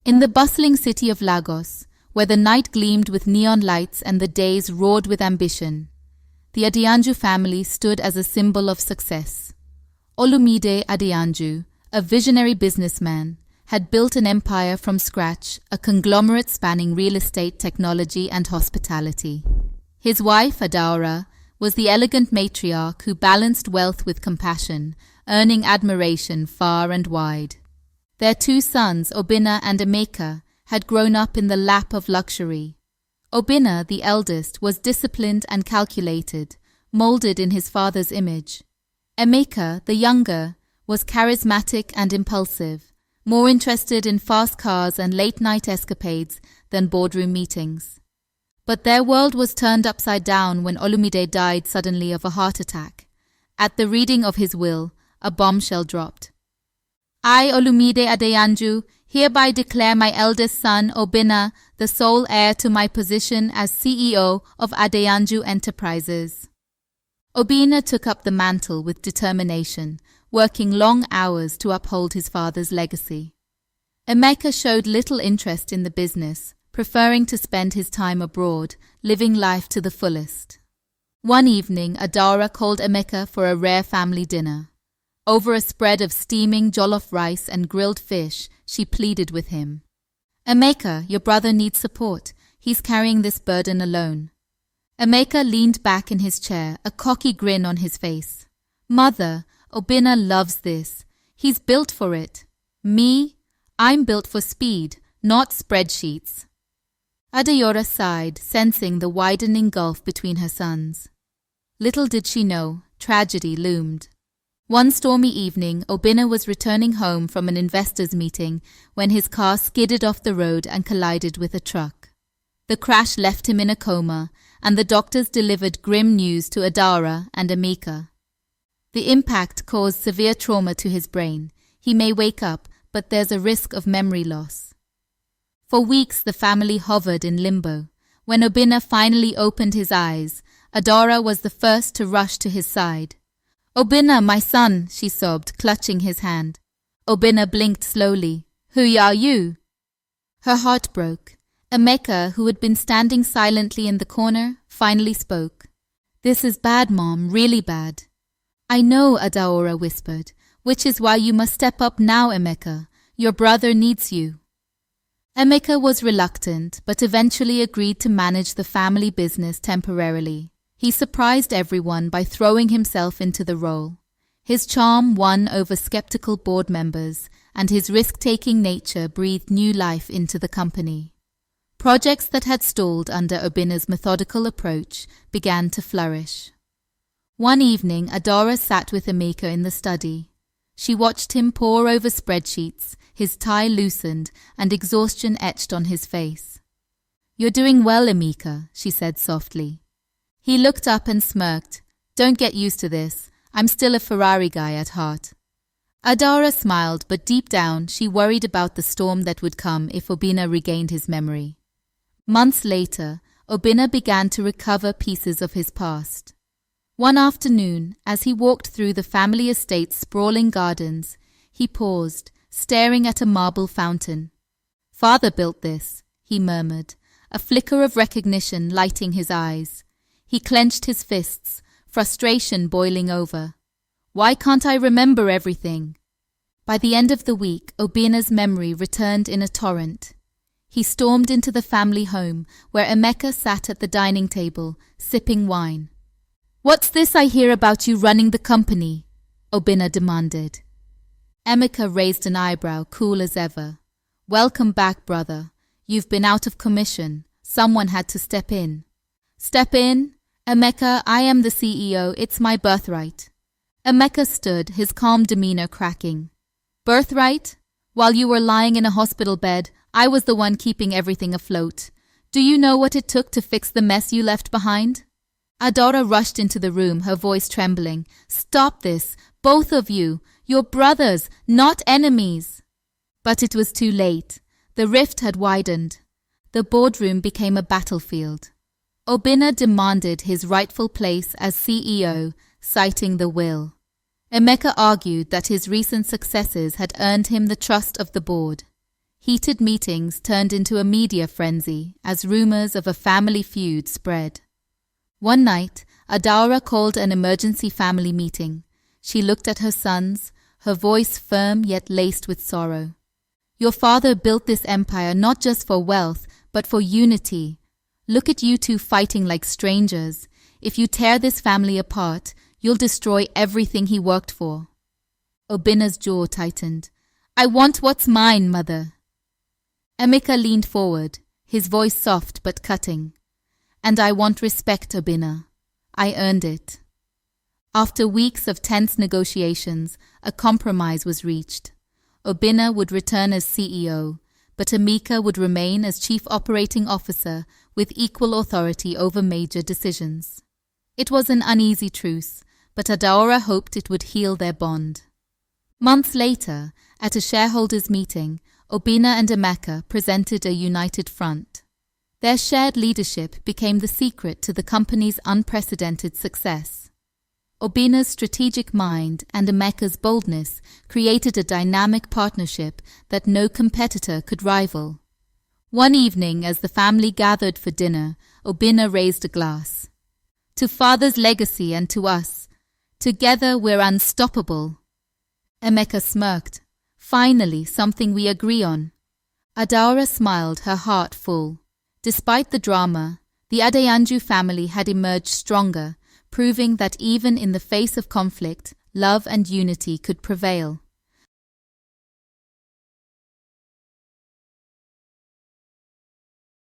In the bustling city of Lagos, where the night gleamed with neon lights and the days roared with ambition, the Adeyanju family stood as a symbol of success. Olumide Adeyanju, a visionary businessman, had built an empire from scratch, a conglomerate spanning real estate, technology, and hospitality. His wife, Adaora, was the elegant matriarch who balanced wealth with compassion, earning admiration far and wide. Their two sons, Obinna and Emeka, had grown up in the lap of luxury. Obinna, the eldest, was disciplined and calculated, molded in his father's image. Emeka, the younger, was charismatic and impulsive, more interested in fast cars and late-night escapades than boardroom meetings. But their world was turned upside down when Olumide died suddenly of a heart attack. At the reading of his will, a bombshell dropped. I, Olumide Adeyanju, hereby declare my eldest son, Obinna, the sole heir to my position as CEO of Adeyanju Enterprises. Obinna took up the mantle with determination, working long hours to uphold his father's legacy. Emeka showed little interest in the business, preferring to spend his time abroad, living life to the fullest. One evening, Adaora called Emeka for a rare family dinner. Over a spread of steaming jollof rice and grilled fish, she pleaded with him. Emeka, your brother needs support. He's carrying this burden alone. Emeka leaned back in his chair, a cocky grin on his face. Mother, Obinna loves this. He's built for it. Me? I'm built for speed, not spreadsheets. Adeora sighed, sensing the widening gulf between her sons. Little did she know, tragedy loomed. One stormy evening, Obinna was returning home from an investors' meeting when his car skidded off the road and collided with a truck. The crash left him in a coma, and the doctors delivered grim news to Adaora and Emeka. The impact caused severe trauma to his brain. He may wake up, but there's a risk of memory loss. For weeks the family hovered in limbo. When Obinna finally opened his eyes, Adaora was the first to rush to his side. Obinna, my son, she sobbed, clutching his hand. Obinna blinked slowly. Who are you? Her heart broke. Emeka, who had been standing silently in the corner, finally spoke. This is bad, Mom, really bad. I know, Adaora whispered, which is why you must step up now, Emeka. Your brother needs you. Emeka was reluctant, but eventually agreed to manage the family business temporarily. He surprised everyone by throwing himself into the role. His charm won over skeptical board members, and his risk-taking nature breathed new life into the company. Projects that had stalled under Obinna's methodical approach began to flourish. One evening, Adaora sat with Emeka in the study. She watched him pore over spreadsheets, his tie loosened and exhaustion etched on his face. You're doing well, Emeka, she said softly. He looked up and smirked. Don't get used to this. I'm still a Ferrari guy at heart. Adaora smiled, but deep down she worried about the storm that would come if Obinna regained his memory. Months later, Obinna began to recover pieces of his past. One afternoon, as he walked through the family estate's sprawling gardens, he paused, staring at a marble fountain. Father built this, he murmured, a flicker of recognition lighting his eyes. He clenched his fists, frustration boiling over. Why can't I remember everything? By the end of the week, Obinna's memory returned in a torrent. He stormed into the family home, where Emeka sat at the dining table, sipping wine. What's this I hear about you running the company? Obinna demanded. Emeka raised an eyebrow, cool as ever. Welcome back, brother. You've been out of commission. Someone had to step in. Step in? Emeka, I am the CEO. It's my birthright. Emeka stood, his calm demeanor cracking. Birthright? While you were lying in a hospital bed, I was the one keeping everything afloat. Do you know what it took to fix the mess you left behind? Adaora rushed into the room, her voice trembling. Stop this, both of you. You're brothers, not enemies. But it was too late. The rift had widened. The boardroom became a battlefield. Obinna demanded his rightful place as CEO, citing the will. Emeka argued that his recent successes had earned him the trust of the board. Heated meetings turned into a media frenzy as rumors of a family feud spread. One night, Adaora called an emergency family meeting. She looked at her sons, her voice firm yet laced with sorrow. "Your father built this empire not just for wealth, but for unity. Look at you two fighting like strangers. If you tear this family apart, you'll destroy everything he worked for." Obinna's jaw tightened. "I want what's mine, mother." Emeka leaned forward, his voice soft but cutting. "And I want respect, Obinna. I earned it." After weeks of tense negotiations, a compromise was reached. Obinna would return as CEO, but Emeka would remain as Chief Operating Officer with equal authority over major decisions. It was an uneasy truce, but Adaora hoped it would heal their bond. Months later, at a shareholders' meeting, Obinna and Emeka presented a united front. Their shared leadership became the secret to the company's unprecedented success. Obinna's strategic mind and Emeka's boldness created a dynamic partnership that no competitor could rival. One evening, as the family gathered for dinner, Obinna raised a glass. "To Father's legacy and to us. Together we're unstoppable." Emeka smirked. "Finally, something we agree on." Adaora smiled, her heart full. Despite the drama, the Adeyanju family had emerged stronger, proving that even in the face of conflict, love and unity could prevail.